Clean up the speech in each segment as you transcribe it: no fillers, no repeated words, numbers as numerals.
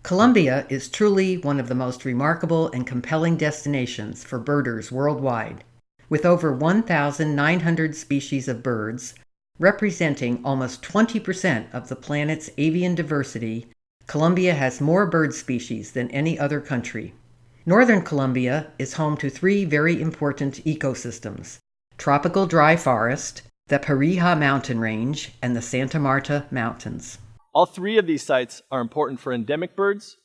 Colombia is truly one of the most remarkable and compelling destinations for birders worldwide. With over 1,900 species of birds, representing almost 20% of the planet's avian diversity, Colombia has more bird species than any other country. Northern Colombia is home to three very important ecosystems: tropical dry forest, the Perijá mountain range, and the Santa Marta Mountains. All three of these sites are important for endemic birds,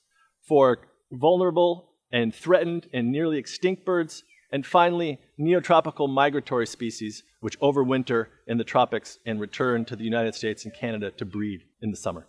for vulnerable and threatened and nearly extinct birds, and finally, neotropical migratory species which overwinter in the tropics and return to the United States and Canada to breed in the summer.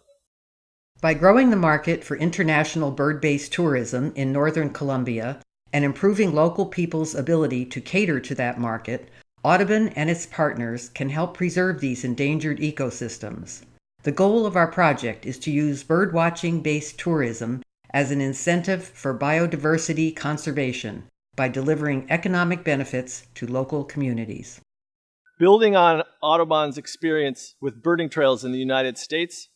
By growing the market for international bird-based tourism in northern Colombia and improving local people's ability to cater to that market, Audubon and its partners can help preserve these endangered ecosystems. The goal of our project is to use birdwatching-based tourism as an incentive for biodiversity conservation by delivering economic benefits to local communities. Building on Audubon's experience with birding trails in the United States,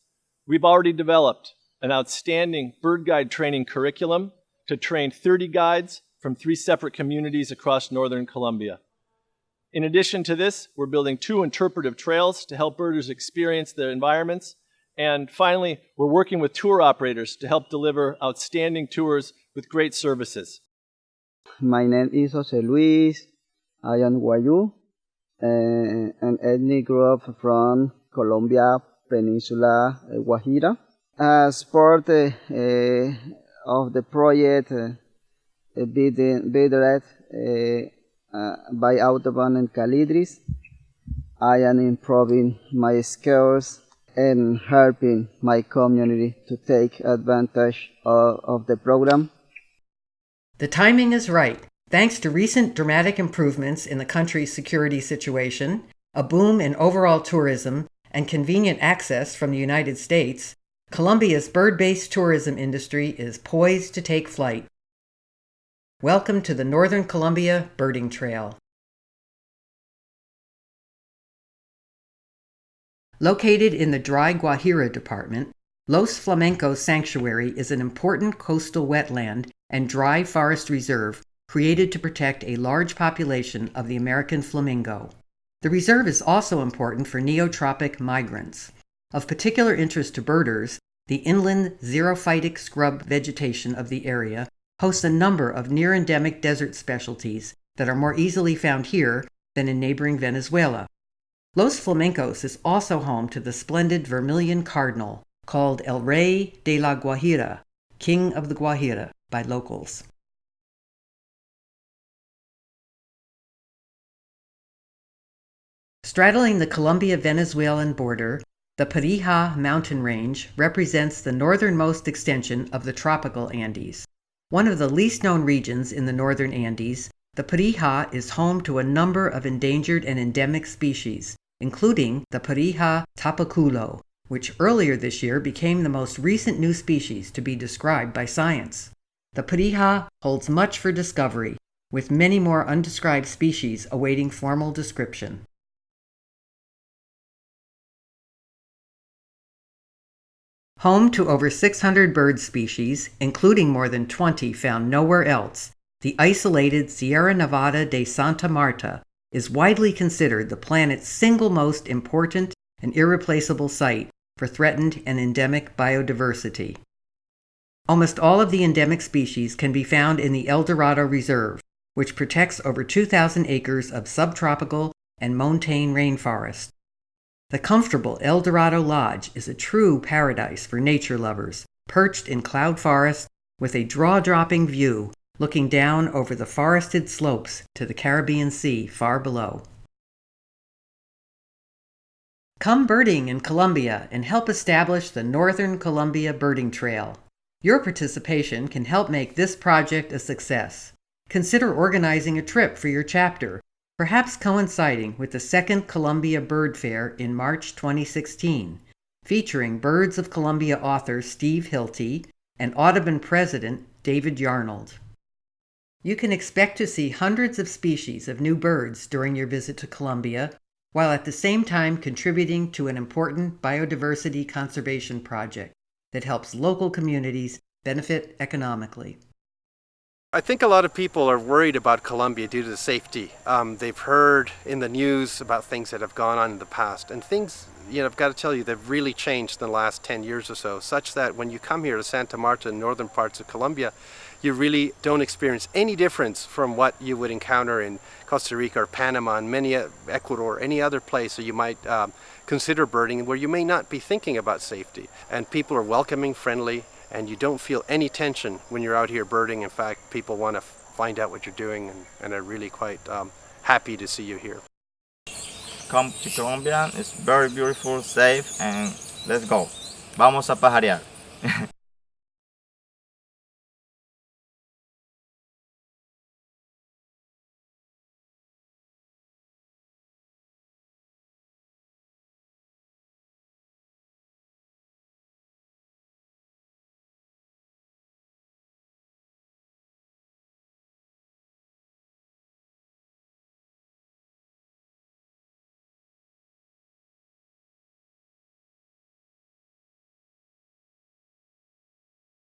we've already developed an outstanding bird guide training curriculum to train 30 guides from 3 separate communities across northern Colombia. In addition to this, we're building 2 interpretive trails to help birders experience their environments. And finally, we're working with tour operators to help deliver outstanding tours with great services. My name is Jose Luis. I am Guayu, an ethnic group from Colombia, Peninsula Guajira. As part of the project Bidred by Audubon and Calidris, I am improving my skills and helping my community to take advantage of the program. The timing is right. Thanks to recent dramatic improvements in the country's security situation, a boom in overall tourism, and convenient access from the United States, Colombia's bird-based tourism industry is poised to take flight. Welcome to the Northern Colombia Birding Trail. Located in the Dry Guajira Department, Los Flamencos Sanctuary is an important coastal wetland and dry forest reserve created to protect a large population of the American flamingo. The reserve is also important for neotropic migrants. Of particular interest to birders, the inland xerophytic scrub vegetation of the area hosts a number of near-endemic desert specialties that are more easily found here than in neighboring Venezuela. Los Flamencos is also home to the splendid vermilion cardinal, called El Rey de la Guajira, King of the Guajira, by locals. Straddling the Colombia-Venezuelan border, the Perijá mountain range represents the northernmost extension of the tropical Andes. One of the least-known regions in the northern Andes, the Perijá is home to a number of endangered and endemic species, including the Perijá tapaculo, which earlier this year became the most recent new species to be described by science. The Perijá holds much for discovery, with many more undescribed species awaiting formal description. Home to over 600 bird species, including more than 20 found nowhere else, the isolated Sierra Nevada de Santa Marta is widely considered the planet's single most important and irreplaceable site for threatened and endemic biodiversity. Almost all of the endemic species can be found in the El Dorado Reserve, which protects over 2,000 acres of subtropical and montane rainforest. The comfortable El Dorado Lodge is a true paradise for nature lovers, perched in cloud forest with a jaw-dropping view looking down over the forested slopes to the Caribbean Sea far below. Come birding in Colombia and help establish the Northern Colombia Birding Trail. Your participation can help make this project a success. Consider organizing a trip for your chapter, perhaps coinciding with the second Columbia Bird Fair in March 2016, featuring Birds of Columbia author Steve Hilty and Audubon president David Yarnold. You can expect to see hundreds of species of new birds during your visit to Colombia, while at the same time contributing to an important biodiversity conservation project that helps local communities benefit economically. I think a lot of people are worried about Colombia due to the safety. They've heard in the news about things that have gone on in the past, and things, I've got to tell you, they've really changed in the last 10 years or so, such that when you come here to Santa Marta in northern parts of Colombia, you really don't experience any difference from what you would encounter in Costa Rica or Panama and Ecuador, any other place where you might consider birding where you may not be thinking about safety. And people are welcoming, friendly, and you don't feel any tension when you're out here birding. In fact, people want to find out what you're doing and are really quite happy to see you here. Come to Colombia, it's very beautiful, safe, and let's go. Vamos a pajarear.